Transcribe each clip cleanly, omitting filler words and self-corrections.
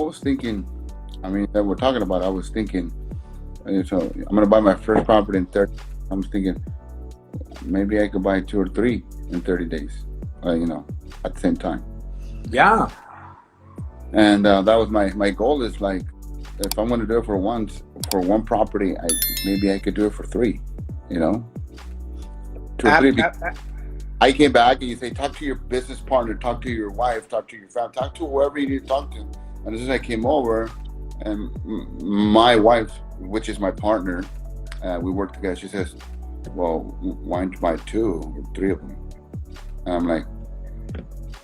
was thinking, I mean, that we're talking about, I was thinking, so I'm going to buy my first property in 30. I was thinking maybe I could buy two or three in 30 days, at the same time. Yeah. And that was my goal is like, if I'm going to do it for one property, maybe I could do it for three, you know, two or Ab- three. ab- ab- I came back and you say, talk to your business partner, talk to your wife, talk to your family, talk to whoever you need to talk to. And as soon as I came over, and my wife, which is my partner, we work together. She says, "Well, why don't you buy two or three of them?" And I'm like,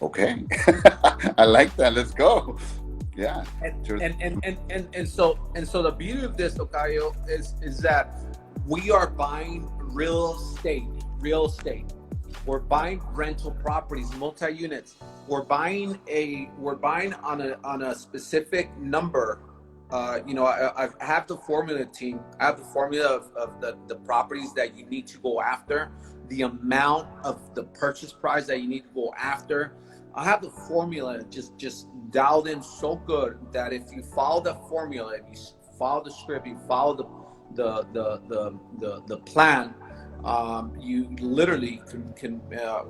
"Okay, I like that. Let's go." Yeah. and so the beauty of this, Tocayo, is that we are buying real estate. We're buying rental properties, multi-units. We're buying on a specific number. I have the formula, team. I have the formula of the properties that you need to go after, the amount of the purchase price that you need to go after. I have the formula just dialed in so good that if you follow the formula, if you follow the script, you follow the plan, you literally can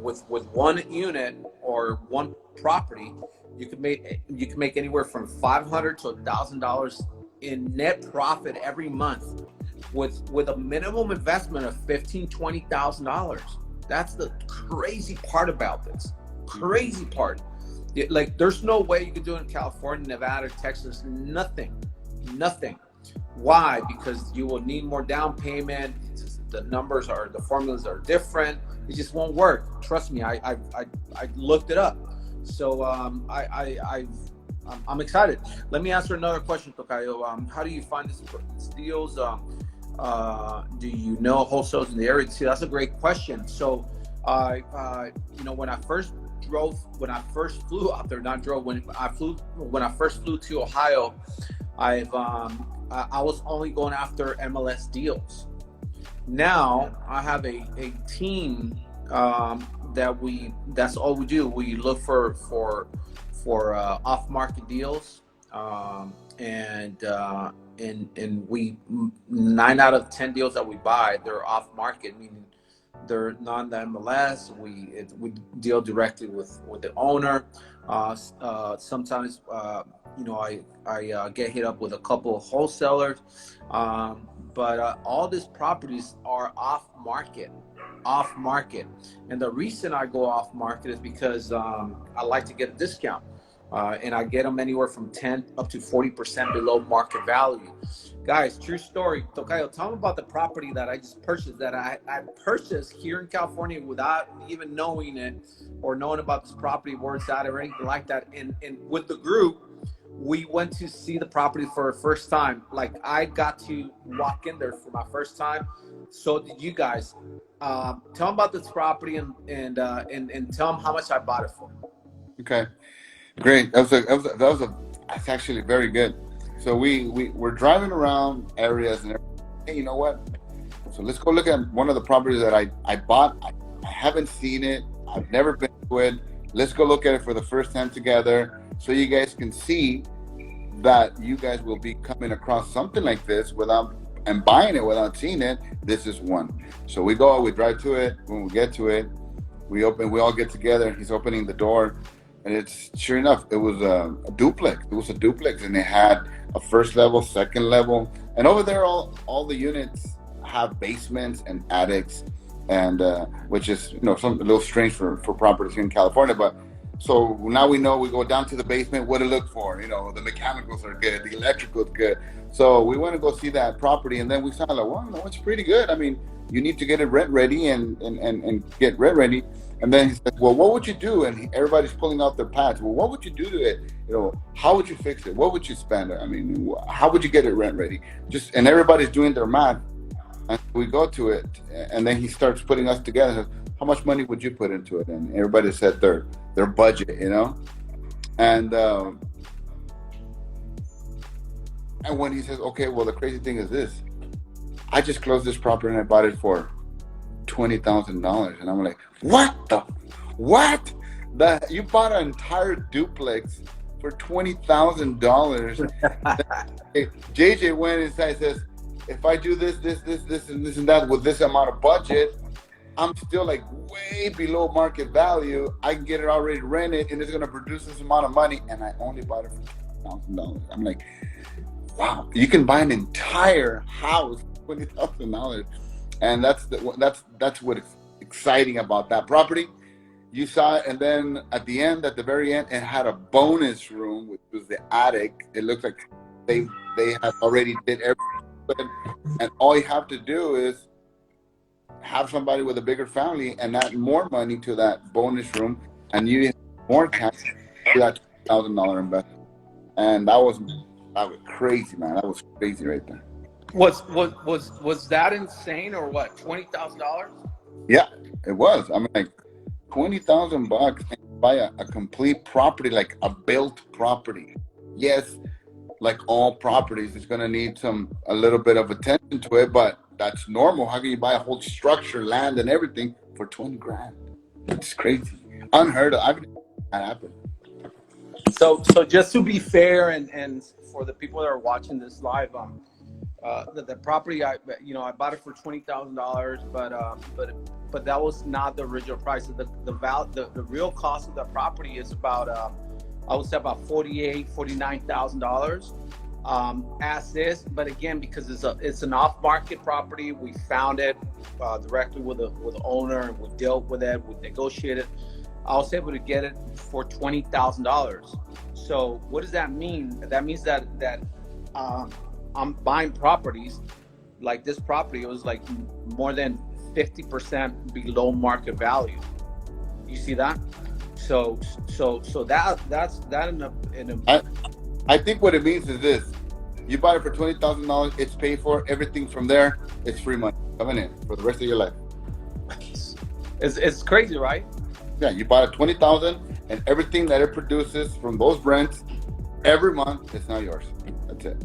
with one unit or one property, you can make anywhere from $500 to $1,000 in net profit every month with a minimum investment of $15,000-$20,000. That's the crazy part about this. Crazy part. Like, there's no way you could do it in California, Nevada, Texas. Nothing. Why? Because you will need more down payment. The formulas are different. It just won't work. Trust me. I looked it up. So I'm excited. Let me answer another question, Tocayo. How do you find these deals? Do you know wholesalers in the area? See, that's a great question. So, when I first flew out there, when I first flew to Ohio, I was only going after MLS deals. Now I have a team that's all we do. We look for off market deals, and we 9 out of 10 deals that we buy, they're off market, meaning they're non MLS. We deal directly with the owner. Sometimes I get hit up with a couple of wholesalers, but all these properties are off market. And the reason I go off market is because I like to get a discount, and I get them anywhere from 10 up to 40% below market value. Guys, true story. Tocayo, tell them about the property that I just purchased, that I purchased here in California without even knowing it or knowing about this property, where it's at, or anything like that. And with the group, we went to see the property for the first time. Like, I got to walk in there for my first time. So did you guys. Tell them about this property and tell them how much I bought it for. Okay. Great. That's actually very good. So we're driving around areas and hey, you know what? So let's go look at one of the properties that I bought. I haven't seen it. I've never been to it. Let's go look at it for the first time together, so you guys can see that you guys will be coming across something like this and buying it without seeing it. This is one. So we drive to it. When we get to it, we all get together. He's opening the door. And it's sure enough, it was a duplex. It was a duplex, and they had a first level, second level, and over there, all the units have basements and attics, and which is some a little strange for properties here in California. But so now we know. We go down to the basement. What to look for? The mechanicals are good, the electrical's good. So we want to go see that property, and then we saw like, well, it's pretty good. I mean, you need to get it rent ready and get rent ready. And then he said, well, what would you do? And everybody's pulling out their pads. Well, what would you do to it? How would you fix it? What would you spend? I mean, how would you get it rent ready? And everybody's doing their math. And we go to it, and then he starts putting us together. How much money would you put into it? And everybody said their budget, And when he says, okay, well, the crazy thing is this. I just closed this property and I bought it for $20,000, and I'm like, what? You bought an entire duplex for $20,000. JJ went inside and says, if I do this, and that with this amount of budget, I'm still like way below market value. I can get it already rented and it's going to produce this amount of money. And I only bought it for $2,000. I'm like, wow, you can buy an entire house for $20,000. And that's what's exciting about that property. You saw it, and then at the very end, it had a bonus room, which was the attic. It looks like they have already did everything, and all you have to do is have somebody with a bigger family and add more money to that bonus room, and you have more cash to that $2,000 investment. And that was crazy, man. That was crazy right there. Was that insane or what? $20,000? Yeah, it was. I mean, like $20,000 and buy a complete property, like a built property. Yes, like all properties, it's gonna need a little bit of attention to it, but that's normal. How can you buy a whole structure, land, and everything for $20,000? It's crazy, unheard of. I've never seen that happen. So just to be fair, and for the people that are watching this live, the property I bought it for $20,000, but that was not the original price. The real cost of the property is about I would say about $49,000 as is. But again, because it's an off-market property, we found it directly with the owner, and we dealt with it, we negotiated. I was able to get it for $20,000. So what does that mean? That means that I'm buying properties like this property. It was like more than 50% below market value. You see that? So that's I think what it means is this: you buy it for $20,000, it's paid for. Everything from there, it's free money coming in for the rest of your life. It's crazy, right? Yeah, you buy it $20,000, and everything that it produces from those rents every month, it's now yours. That's it.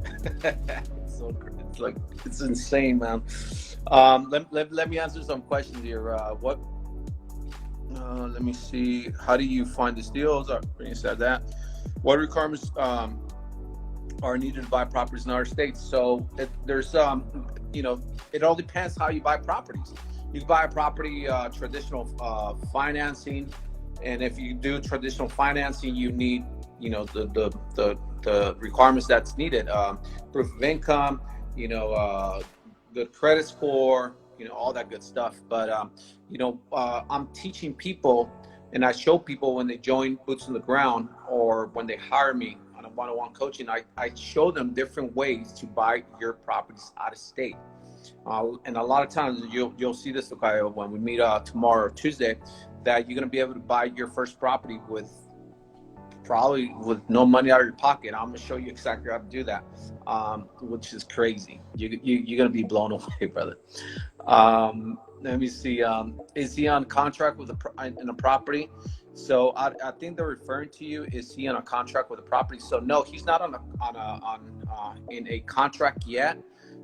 It's insane, man. Let me answer some questions here. Let me see. How do you find these deals? I already said that. What requirements are needed to buy properties in our states? So there's it all depends how you buy properties. You can buy a property traditional financing, and if you do traditional financing, you need the requirements that's needed, proof of income, good credit score, all that good stuff. But I'm teaching people, and I show people when they join Boots on the Ground or when they hire me on a one-on-one coaching, I show them different ways to buy your properties out of state. And a lot of times you'll see this, Tocayo, when we meet tomorrow or Tuesday, that you're going to be able to buy your first property probably with no money out of your pocket. I'm going to show you exactly how to do that, which is crazy. You're going to be blown away, brother. Let me see. Is he on contract with in a property? So I think they're referring to you. Is he on a contract with a property? So no, he's not in a contract yet,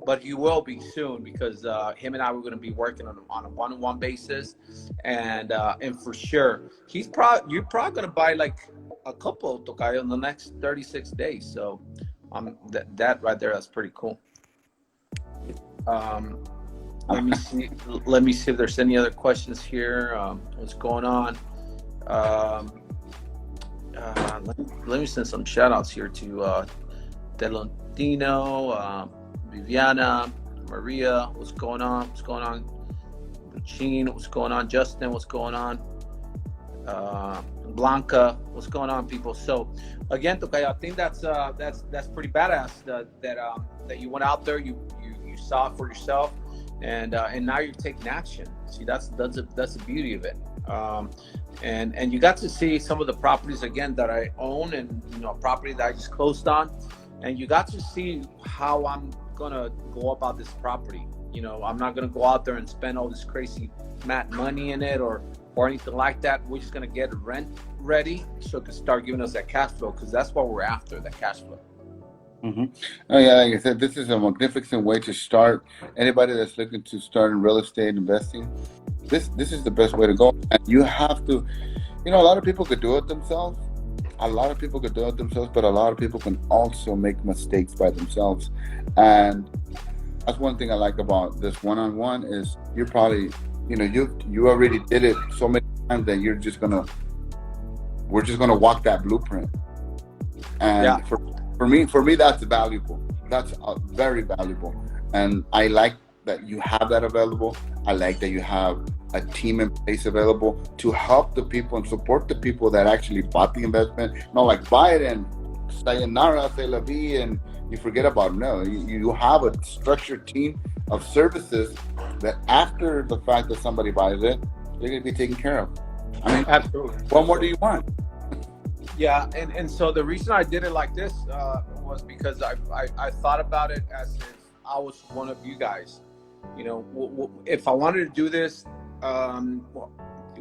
but he will be soon, because him and I were going to be working on a one-on-one basis, and for sure you're probably going to buy like a couple, Tocayo, in the next 36 days. So that right there, that's pretty cool. Let me see if there's any other questions here. What's going on? Let me send some shout outs here to Delantino, Viviana, Maria, what's going on? Lucine, what's going on? Justin, what's going on? Blanca, what's going on, people? So again, Tocayo, I think that's pretty badass that you went out there, you saw it for yourself, and now you're taking action. See, that's the beauty of it. And you got to see some of the properties again that I own, and a property that I just closed on, and you got to see how I'm gonna go about this property. I'm not gonna go out there and spend all this crazy mad money in it or anything like that. We're just gonna get rent ready so it can start giving us that cash flow, because that's what we're after, that cash flow. Mm-hmm. Oh yeah, like I said, this is a magnificent way to start. Anybody that's looking to start in real estate investing, this is the best way to go. And you have to, a lot of people could do it themselves, a lot of people could do it themselves, but a lot of people can also make mistakes by themselves. And that's one thing I like about this one-on-one is you're probably, you already did it so many times that we're just gonna walk that blueprint. Yeah, And for me, that's valuable. That's very valuable. And I like that you have that available. I like that you have a team in place available to help the people and support the people that actually bought the investment. Not like buy it and sayonara, say la vie, and you forget about it. No, you have a structured team of services that after the fact that somebody buys it, they're going to be taken care of. I mean, absolutely. what more do you want? Yeah, and so the reason I did it like this was because I thought about it as if I was one of you guys. You know, if I wanted to do this,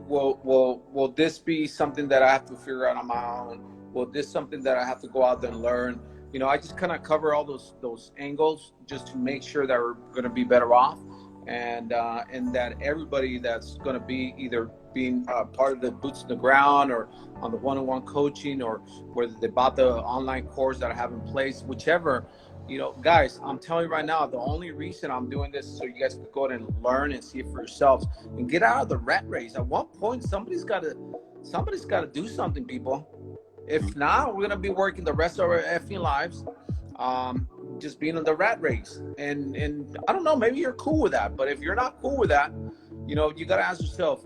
will this be something that I have to figure out on my own? Will this something that I have to go out there and learn? You know, I just kind of cover all those angles just to make sure that we're going to be better off, and that everybody that's going to be either being part of the boots in the ground or on the one-on-one coaching, or whether they bought the online course that I have in place, whichever. You know, guys, I'm telling you right now, the only reason I'm doing this is so you guys can go ahead and learn and see it for yourselves and get out of the rat race. At one point, somebody's got to do something, people. If not, we're gonna be working the rest of our effing lives, just being in the rat race. And I don't know, maybe you're cool with that, but if you're not cool with that, you know, you gotta ask yourself,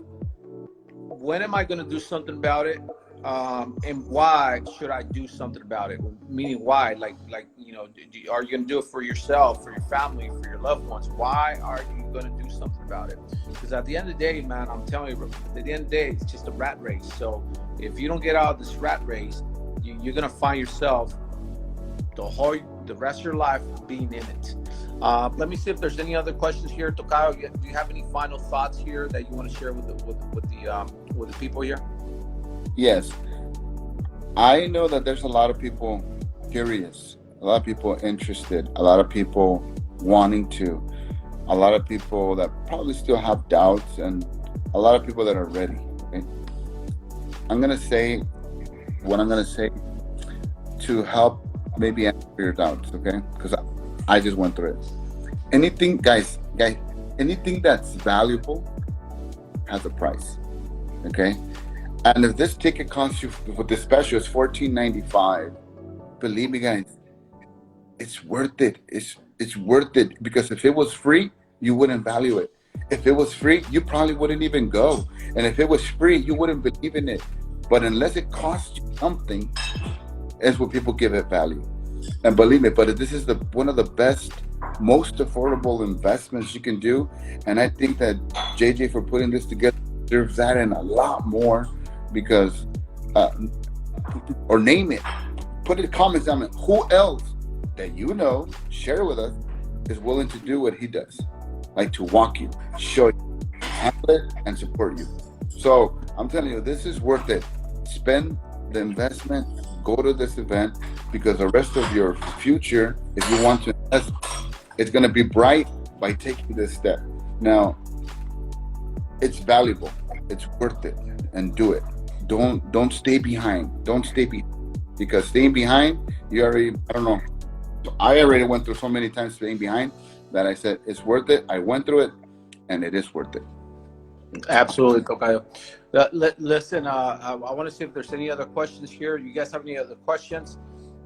when am I gonna do something about it? And why should I do something about it? Meaning why? Like you know, are you going to do it for yourself, for your family, for your loved ones? Why are you going to do something about it? Because at the end of the day, man, I'm telling you, at the end of the day, it's just a rat race. So if you don't get out of this rat race, you're going to find yourself the rest of your life being in it. Let me see if there's any other questions here. Tocayo, do you have any final thoughts here that you want to share with the people here? Yes, I know that there's a lot of people curious, a lot of people interested, a lot of people wanting to, a lot of people that probably still have doubts, and a lot of people that are ready. Okay? I'm going to say what I'm going to say to help maybe answer your doubts, okay? Because I just went through it. Anything, guys, anything that's valuable has a price, okay? And if this ticket costs you, with the special, is $14.95, believe me, guys, it's worth it. It's worth it, because if it was free, you wouldn't value it. If it was free, you probably wouldn't even go. And if it was free, you wouldn't believe in it. But unless it costs you something, is what people give it value. And believe me, but this is one of the best, most affordable investments you can do. And I think that JJ, for putting this together, deserves that and a lot more. Because or name it, put in the comments down, who else that you know, share with us, is willing to do what he does, like to walk you, show you, handle it, and support you. So I'm telling you, this is worth it. Spend the investment, go to this event, because the rest of your future, if you want to invest, it's going to be bright by taking this step. Now, it's valuable, it's worth it, and do it. Don't stay behind. Don't stay behind, because staying behind, I don't know. I already went through so many times staying behind that I said it's worth it. I went through it, and it is worth it. Absolutely, Tocayo. Listen, I want to see if there's any other questions here. You guys have any other questions?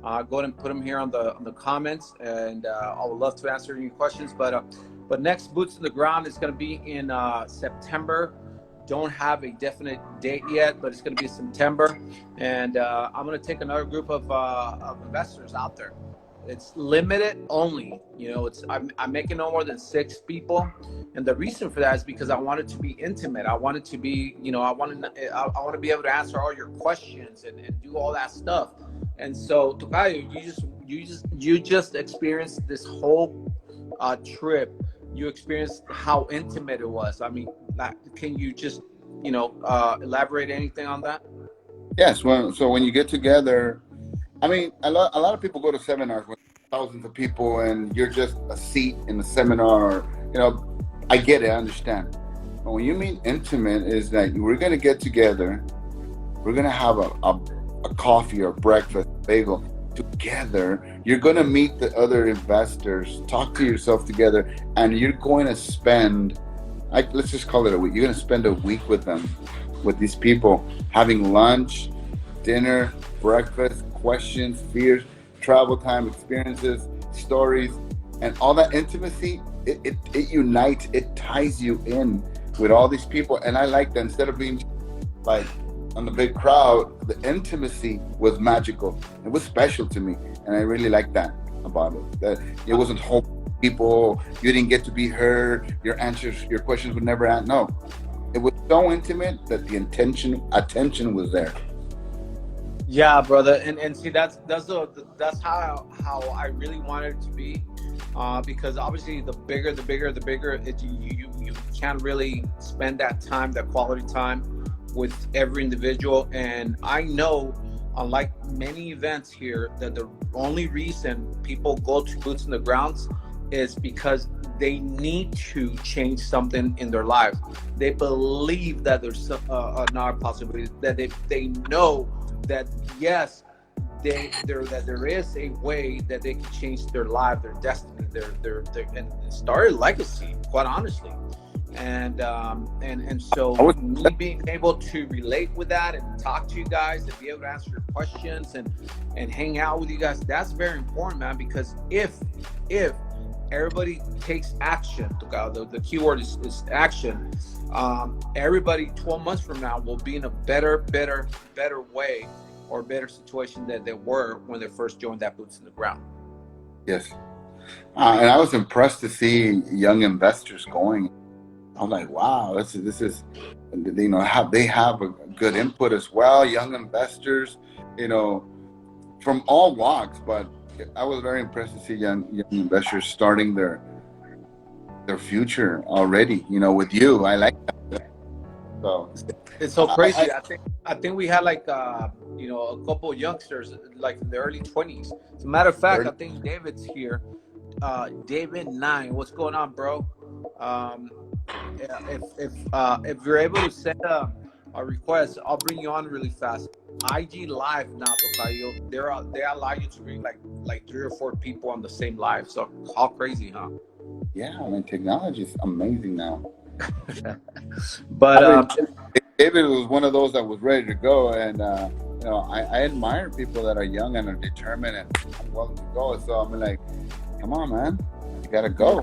Go ahead and put them here on the comments, and I would love to answer any questions. But next Boots on the Ground is going to be in September. Don't have a definite date yet, but it's going to be September, and I'm going to take another group of investors out there. It's limited only. You know, I'm making no more than 6 people, and the reason for that is because I want it to be intimate. I want it to be, you know, I want to be able to answer all your questions and do all that stuff. And so, Tocayo, you just experienced this whole trip. You experienced how intimate it was. I mean, can you just, you know, elaborate anything on that? Yes. So when you get together, I mean, a lot of people go to seminars with thousands of people, and you're just a seat in the seminar. You know, I get it, I understand. But when you mean intimate, is that we're going to get together, we're going to have a coffee or breakfast, bagel together, you're going to meet the other investors, talk to yourself together, and you're going to spend, let's just call it a week. You're going to spend a week with them, with these people, having lunch, dinner, breakfast, questions, fears, travel time, experiences, stories, and all that intimacy. It unites, it ties you in with all these people. And I like that. Instead of being like on the big crowd, the intimacy was magical. It was special to me, and I really like that about it. That it wasn't home people. You didn't get to be heard. Your answers, your questions would never ask. No, it was so intimate that the attention was there. Yeah, brother, and see that's how I really wanted it to be, because obviously the bigger, you can't really spend that time, that quality time, with every individual. And I know, unlike many events here, that the only reason people go to Boots in the Grounds is because they need to change something in their life. They believe that there's another possibility, that they know that yes, that there is a way that they can change their life, their destiny, their and start a legacy, quite honestly. And so me being able to relate with that and talk to you guys and be able to answer your questions and hang out with you guys, that's very important, man. Because if everybody takes action, the keyword is action. Everybody 12 months from now will be in a better way, or better situation than they were when they first joined that Boots in the Ground. Yes. And I was impressed to see young investors going. I'm like, wow, this is, you know, they have a good input as well. Young investors, you know, from all walks, but I was very impressed to see young investors starting their future already. You know, with you, I like that. So it's so crazy. I think we had like you know, a couple of youngsters like in the early 20s. As a matter of fact, I think David's here. David 9, what's going on, bro? If you're able to send a request, I'll bring you on really fast. IG Live now, Tocayo, they allow you to bring like 3 or 4 people on the same live. So how crazy, huh? Yeah, I mean, technology is amazing now. But David was one of those that was ready to go, and you know, I admire people that are young and are determined and willing to go. So I'm like, come on, man, you gotta go.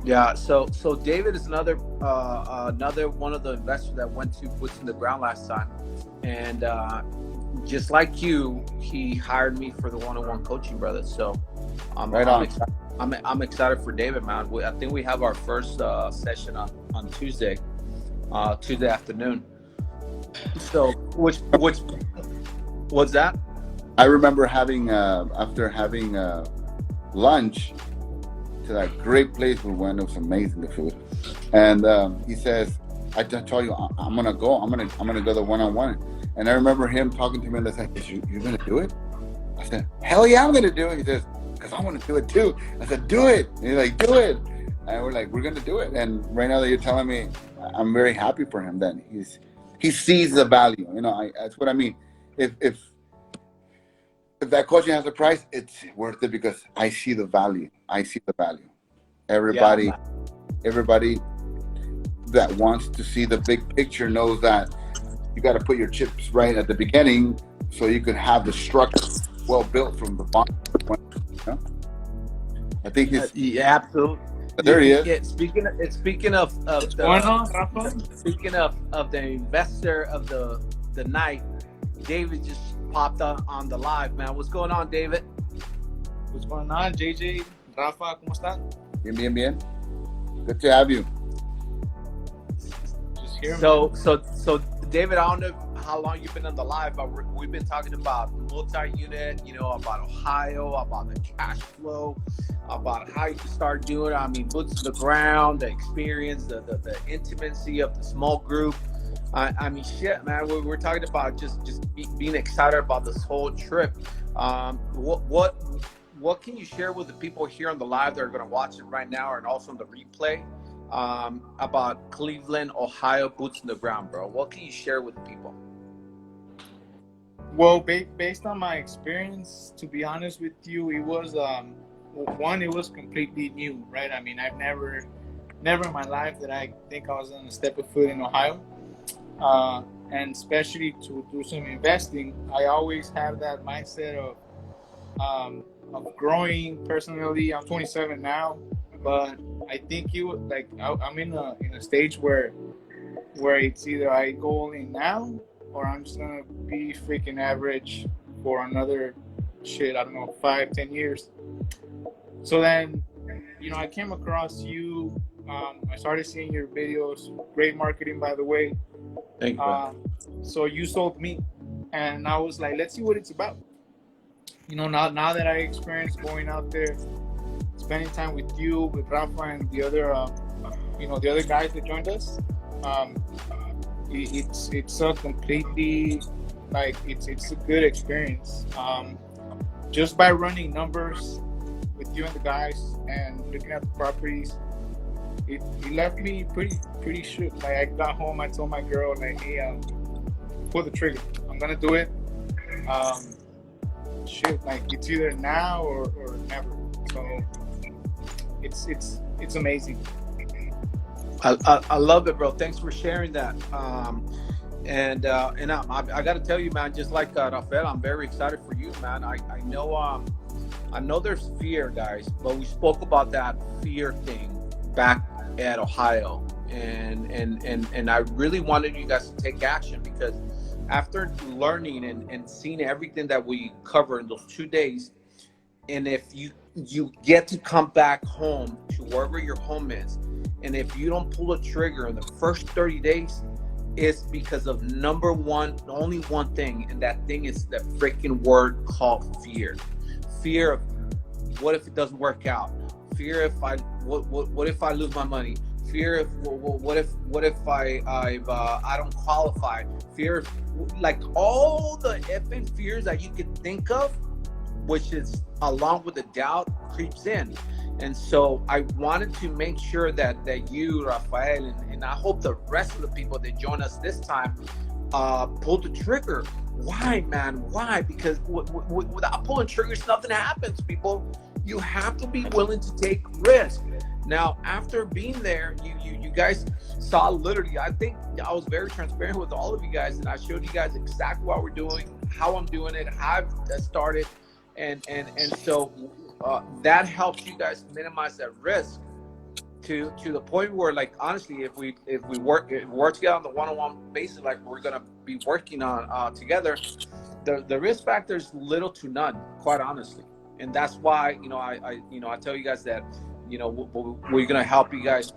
Yeah. So David is another one of the investors that went to Boots in the Ground last time, and just like you, he hired me for the one-on-one coaching, brother. So I'm excited for David, man. I think we have our first session on Tuesday afternoon. So what's that? I remember having after having lunch to that great place we went. It was amazing, the food. And he says, I told you I'm gonna go. I'm gonna go the one-on-one. And I remember him talking to me and I said, you're gonna do it? I said, hell yeah, I'm gonna do it. He says, because I want to do it too. I said, do it. And he's like, do it. And we're like, we're gonna do it. And right now that you're telling me, I'm very happy for him. Then he sees the value. You know, that's what I mean. If that coaching has a price, it's worth it because I see the value. I see the value. Everybody that wants to see the big picture knows that you got to put your chips right at the beginning so you can have the structure well built from the bottom. You know? I think he's absolutely. There he is. Yeah, speaking of the investor of the night, David just popped on the live, man. What's going on, David? What's going on, JJ? Rafa, ¿cómo están? Bien. Good to have you. Just here. So David, I don't know how long you've been on the live, but we've been talking about multi-unit, you know, about Ohio, about the cash flow, about how you can start doing it. I mean, boots to the ground, the experience, the intimacy of the small group. I mean, shit, man. We're talking about just being excited about this whole trip. What can you share with the people here on the live that are going to watch it right now and also on the replay about Cleveland, Ohio, boots in the ground, bro? What can you share with the people? Well, based on my experience, to be honest with you, it was one. It was completely new, right? I mean, I've never in my life that I think I was gonna step a foot in Ohio, and especially to do some investing. I always have that mindset of growing personally. I'm 27 now, but I think I'm in a stage where it's either I go all in now or I'm just gonna be freaking average for another I don't know, 5-10 years. So then, I came across you. I started seeing your videos. Great marketing, by the way. Thank you. So you sold me, and I was like, let's see what it's about. Now that I experienced going out there, spending time with you, with Rafa, and the other, the other guys that joined us. It's a completely it's a good experience. Just by running numbers with you and the guys and looking at the properties, it left me pretty shook. Like, I got home, I told my girl, like, hey, pull the trigger. I'm gonna do it. Like, it's either now or never. So it's amazing. I love it, bro. Thanks for sharing that. And I got to tell you, man, just like Rafael, I'm very excited for you, man. I know there's fear, guys, but we spoke about that fear thing back at Ohio, and I really wanted you guys to take action, because after learning and seeing everything that we covered in those 2 days, and if you get to come back home to wherever your home is, and if you don't pull a trigger in the first 30 days, it's because of only one thing, and that thing is the freaking word called fear. Fear of what if it doesn't work out? Fear if what if I lose my money? Fear if what if I don't qualify? Fear, like all the effing fears that you could think of, which is along with the doubt, creeps in. And so I wanted to make sure that you, Rafael, and I hope the rest of the people that join us this time pulled the trigger. Why, man? Why? Because without pulling triggers, nothing happens, people. You have to be willing to take risk. Now, after being there, you guys saw literally, I think I was very transparent with all of you guys, and I showed you guys exactly what we're doing, how I'm doing it, how I've started. And so that helps you guys minimize that risk to the point where, like, honestly, if we work together on the one-on-one basis, like we're gonna be working on together, the risk factor is little to none, quite honestly. And that's why I tell you guys that we're gonna help you guys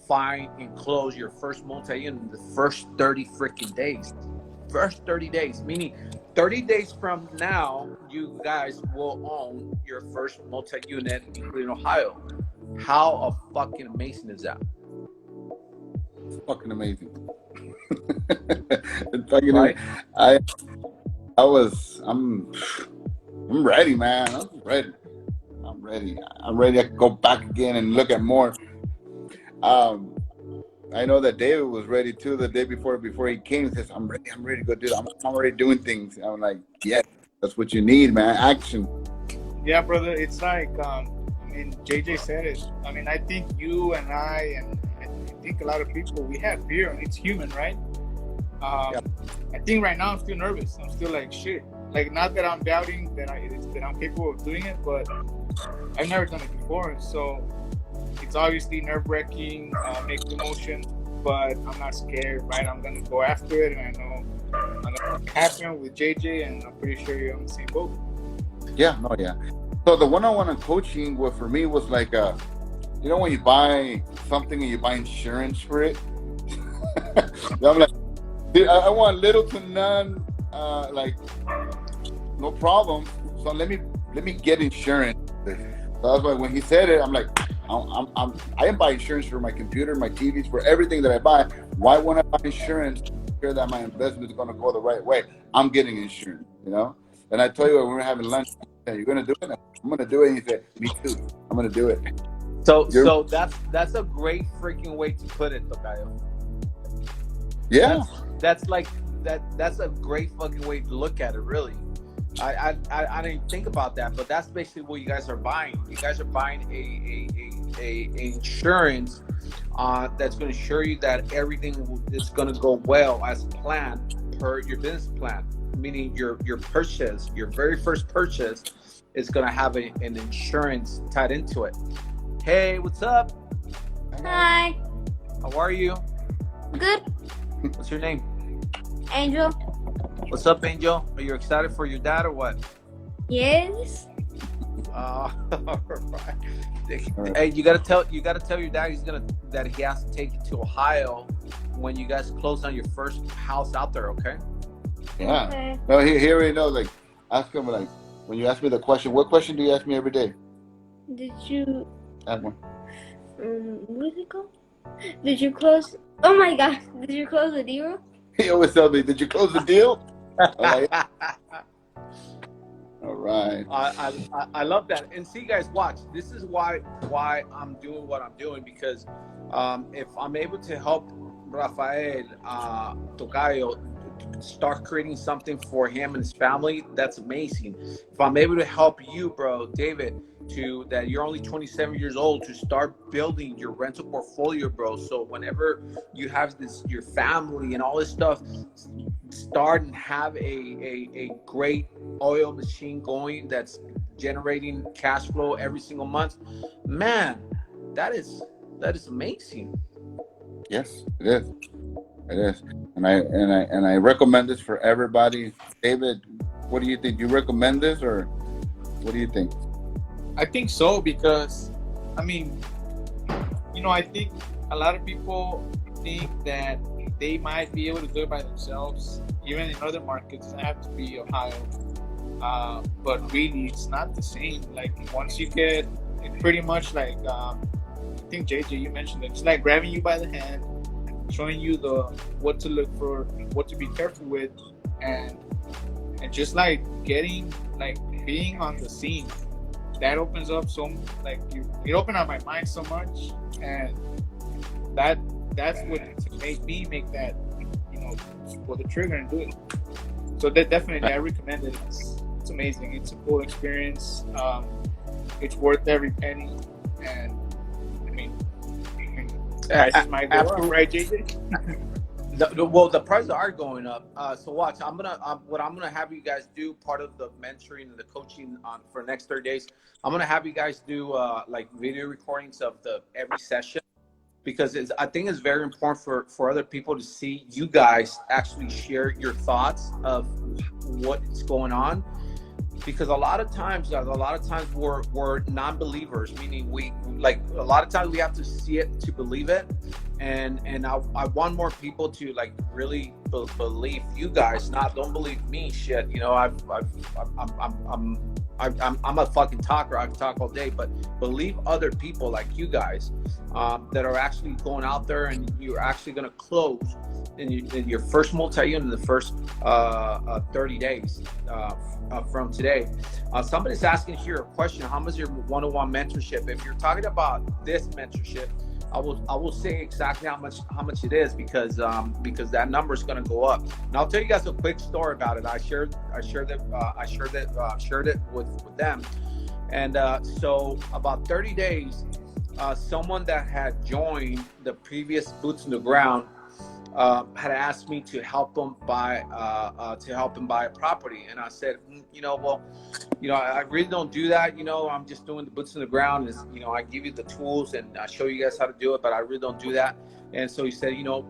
find and close your first multi-unit in the first 30 freaking days. First 30 days, meaning 30 days from now, you guys will own your first multi-unit in Ohio. How fucking amazing is that? It's fucking amazing. It's fucking Right? I'm ready, man. I'm ready. I can go back again and look at more. I know that David was ready too the day before he came. He says, I'm ready to go do it. I'm already doing things. I'm like, yes, that's what you need, man. Action. Yeah, brother. It's like, JJ said it. I mean, I think you and I think a lot of people, we have fear, and it's human, right? I think right now I'm still nervous. I'm still like, shit. Like, not that I'm doubting that I'm capable of doing it, but I've never done it before. So it's obviously nerve-wracking, mixed emotion, but I'm not scared, right? I'm going to go after it, and I know I'm going to make it happen with JJ, and I'm pretty sure you're on the same boat. Yeah, no, yeah. So the one-on-one coaching, for me was like, when you buy something and you buy insurance for it, I'm like, dude, I want little to none, no problem. So let me get insurance. So that's why when he said it, I'm like, I am buying insurance for my computer, my TVs, for everything that I buy. Why won't I buy insurance to ensure that my investment is going to go the right way? I'm getting insurance, And I tell you what, when we were having lunch, you're going to do it? I'm going to do it. And he said, me too. I'm going to do it. So that's a great freaking way to put it, Tocayo. Yeah. That's like that's a great fucking way to look at it, really. I didn't think about that, but that's basically what you guys are buying. You guys are buying a insurance that's going to assure you that everything is going to go well as planned per your business plan. Meaning your purchase, your very first purchase, is going to have an insurance tied into it. Hey, what's up? Hi. How are you? Good. What's your name? Angel. What's up, Angel? Are you excited for your dad or what? Yes. All right. Hey, you gotta tell your dad that he has to take you to Ohio when you guys close on your first house out there. Okay. Yeah. Okay. No, he already knows. Like, ask him, like, when you ask me the question, what question do you ask me every day? Did you That one. what is it called? Did you close? Oh my God! Did you close the deal? He always tells me, "Did you close the deal?" I'm like, all right. I love that. And see, guys, watch. This is why I'm doing what I'm doing, because if I'm able to help Rafael Tocayo start creating something for him and his family, that's amazing. If I'm able to help you, bro, David, to that you're only 27 years old, to start building your rental portfolio, bro. So whenever you have this, your family and all this stuff, start and have a great oil machine going that's generating cash flow every single month. Man, that is amazing. Yes, it is. It is. And I recommend this for everybody. David, what do you think? You recommend this, or what do you think? I think so, because I mean, I think a lot of people think that they might be able to do it by themselves, even in other markets. It doesn't have to be Ohio, but really it's not the same. Like, once you get it, pretty much like I think JJ, you mentioned it, it's like grabbing you by the hand, showing you what to look for, what to be careful with, and just like being on the scene. That opens up it opened up my mind so much, and that's what made me make that, pull the trigger and do it. So that definitely, I recommend it. It's amazing. It's a cool experience. It's worth every penny, and I mean prices might go up, right, JJ? Well, the prices are going up. So watch. What I'm gonna have you guys do, part of the mentoring and the coaching for the next 30 days. I'm gonna have you guys do like video recordings of every session, because I think it's very important for other people to see you guys actually share your thoughts of what's going on. Because a lot of times we're non-believers, meaning a lot of times we have to see it to believe it, and I want more people to like really believe you guys, don't believe me. Shit, I'm a fucking talker. I can talk all day, but believe other people like you guys that are actually going out there, and you're actually going to close in your first multi-unit in the first 30 days from today. Somebody's asking here a question: how much is your one-on-one mentorship? If you're talking about this mentorship, I will say exactly how much it is, because that number is going to go up. And I'll tell you guys a quick story about it. I shared it with them, and so about 30 days, someone that had joined the previous Boots on the Ground had asked me to help him buy a property, and I said, I really don't do that. I'm just doing the Boots on the Ground. Is I give you the tools and I show you guys how to do it, but I really don't do that. And so he said, how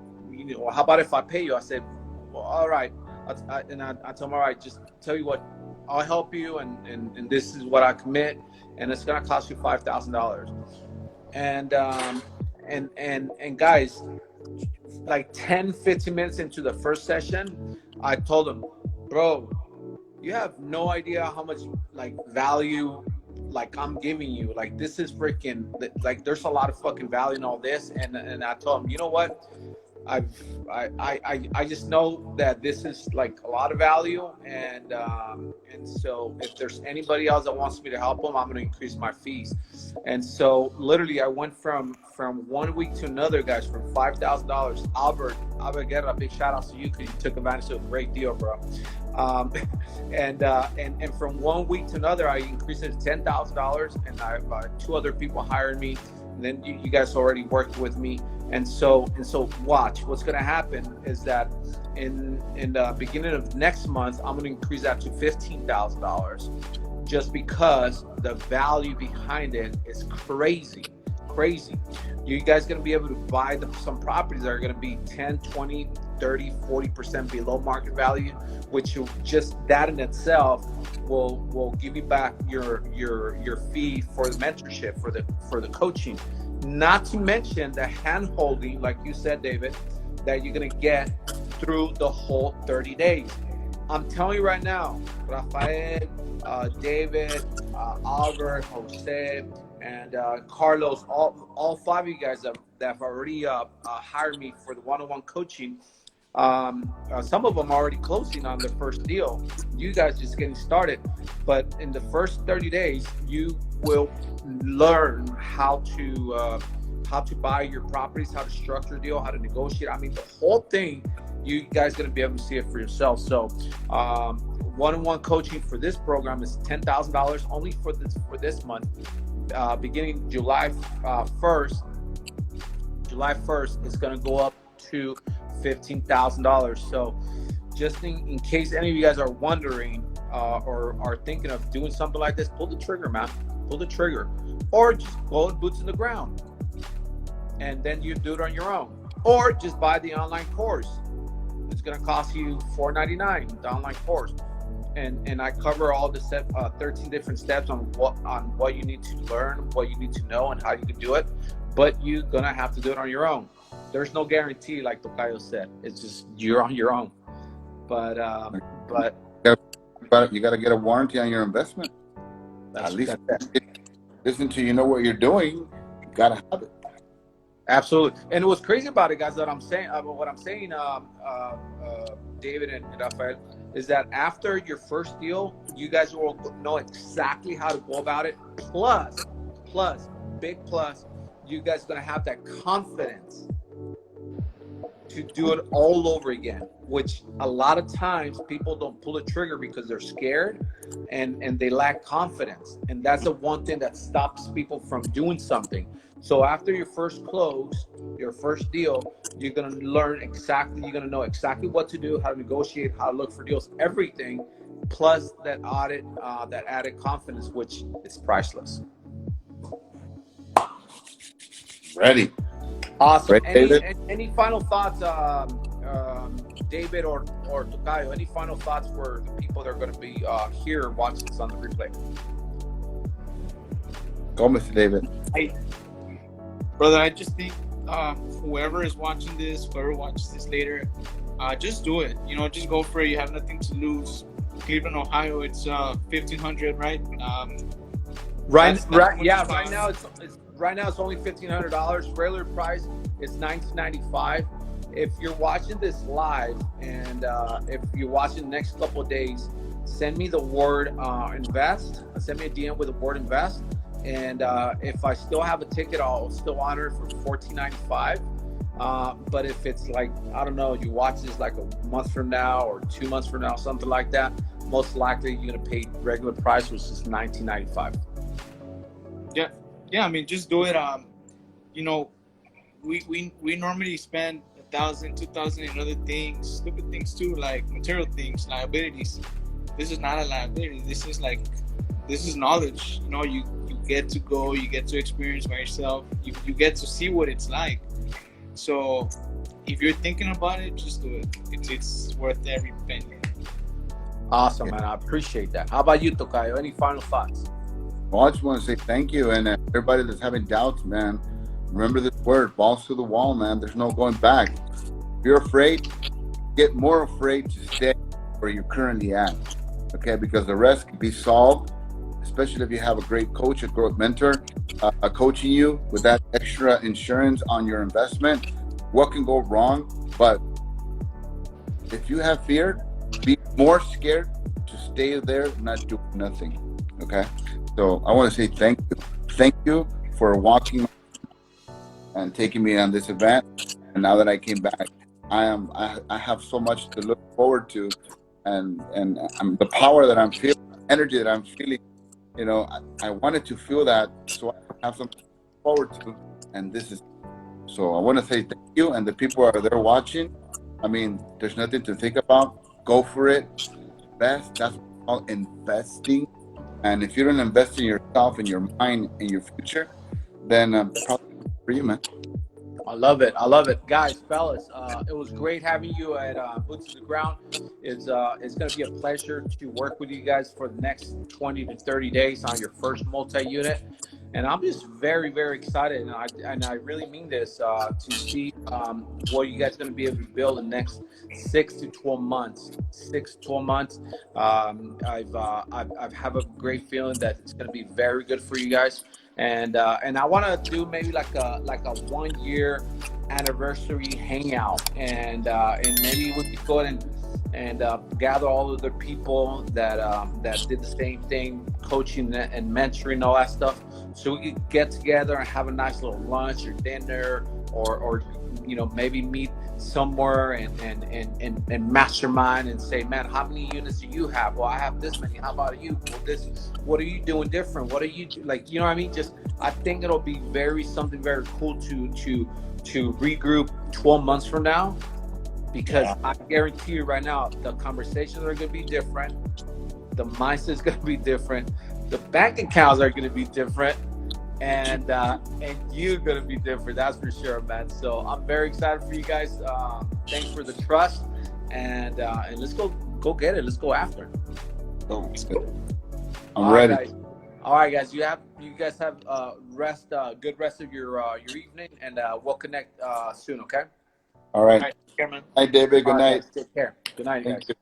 about if I pay you? I said, well, all right. I told him, all right, just tell you what, I'll help you, and this is what I commit, and it's gonna cost you $5,000. And guys, like 10-15 minutes into the first session, I told him, bro, you have no idea how much like value like I'm giving you. Like, this is freaking, like, there's a lot of fucking value in all this. And I told him, you know what, I just know that this is like a lot of value, and so if there's anybody else that wants me to help them, I'm going to increase my fees. And so literally, I went from 1 week to another, guys, from $5,000. Albert Guerra, a big shout out to you because you took advantage of a great deal, bro. And from 1 week to another, I increased it to $10,000, and I have 2 other people hired me. And then you guys already worked with me. And so watch what's going to happen is that in the beginning of next month, I'm going to increase that to $15,000 just because the value behind it is crazy. You guys going to be able to buy some properties that are going to be 10, 20, 30, 40% below market value, which just that in itself will give you back your fee for the mentorship, for the coaching. Not to mention the hand holding, like you said, David, that you're going to get through the whole 30 days. I'm telling you right now, Rafael, David, Albert, Jose, and Carlos, all 5 of you guys that have already hired me for the one-on-one coaching. Some of them are already closing on their first deal. You guys just getting started. But in the first 30 days, you will learn how to buy your properties, how to structure a deal, how to negotiate. I mean, the whole thing, you guys going to be able to see it for yourself. So one-on-one coaching for this program is $10,000 only for this month. Beginning July 1st, it's going to go up to $15,000. So just in case any of you guys are wondering or are thinking of doing something like this, pull the trigger, man. Pull the trigger. Or just go and boots in the ground. And then you do it on your own. Or just buy the online course. It's going to cost you $4.99, the online course. And I cover all the 13 different steps on what you need to learn, what you need to know, and how you can do it. But you're going to have to do it on your own. There's no guarantee, like Tocayo said. It's just you're on your own. But you got to get a warranty on your investment. At least listen to you know what you're doing. You got to have it. Absolutely. And what's crazy about it, guys, that I'm saying, David and Rafael, is that after your first deal, you guys will know exactly how to go about it. Plus, big plus, you guys are going to have that confidence to do it all over again, which a lot of times people don't pull the trigger because they're scared and they lack confidence. And that's the one thing that stops people from doing something. So after your first close, your first deal, you're going to learn exactly, you're going to know exactly what to do, how to negotiate, how to look for deals, everything, plus that added confidence, which is priceless. Ready. Awesome. Ready, any final thoughts, David or Tocayo? Any final thoughts for the people that are going to be here watching this on the replay? Go, Mr. David. Brother, I just think whoever is watching this, whoever watches this later, just do it. You know, just go for it. You have nothing to lose. Cleveland, Ohio, it's $1,500, right? Right now it's only $1,500. Regular price is $1,995. If you're watching this live and if you're watching the next couple of days, send me the word invest. Send me a DM with the word invest. And if I still have a ticket, I'll still honor it for $1,495. But if it's like, I don't know, you watch this like a month from now or 2 months from now, something like that, most likely you're going to pay regular price, which is $1,995. Yeah. I mean, just do it. You know, we normally spend $1,000, $2,000 in other things, stupid things too, like material things, liabilities. This is not a liability. This is knowledge. You know, you get to go, you get to experience by yourself. You get to see what it's like. So if you're thinking about it, just do it. It's worth every penny. Awesome, man. I appreciate that. How about you, Tocayo? Any final thoughts? Well, I just want to say thank you. And everybody that's having doubts, man, remember this word, balls to the wall, man. There's no going back. If you're afraid, get more afraid to stay where you're currently at. Okay, because the rest can be solved, especially if you have a great coach, a growth mentor, coaching you with that extra insurance on your investment. What can go wrong? But if you have fear, be more scared to stay there, not do nothing. Okay. So I want to say thank you. Thank you for walking and taking me on this event. And now that I came back, I have so much to look forward to, and the power that I'm feeling, energy that I'm feeling. You know, I wanted to feel that, so I have something to look forward to, and this is. So I want to say thank you, and the people are there watching. I mean, there's nothing to think about. Go for it. That's all investing. And if you don't invest in yourself, in your mind, in your future, then probably not for you, man. I love it. I love it, guys, fellas. It was great having you at Boots to the Ground. It's going to be a pleasure to work with you guys for the next 20 to 30 days on your first multi-unit. And I'm just very, very excited, and I really mean this, to see what you guys are going to be able to build in the next 6 to 12 months. 6 to 12 months. I have a great feeling that it's going to be very good for you guys. And I want to do maybe like a 1 year anniversary hangout, and maybe we could go ahead and gather all of the people that did the same thing, coaching and mentoring, all that stuff, so we could get together and have a nice little lunch or dinner, or you know, maybe meet somewhere and mastermind and say, man, how many units do you have? Well, I have this many. How about you? Well, what are you doing different? What are you like? You know what I mean? Just, I think it'll be something very cool to regroup 12 months from now, because I guarantee you right now, the conversations are going to be different. The mindset is going to be different. The bank accounts are going to be different. And you're going to be different. That's for sure, man. So I'm very excited for you guys. Thanks for the trust. And let's go get it. Let's go after it. I'm ready. Guys. All right, guys. You guys have good rest of your evening, and we'll connect soon. Okay. All right. All right, take care, man. Hi, David. Good All right, night. guys, take care. Good night, Thank guys. you.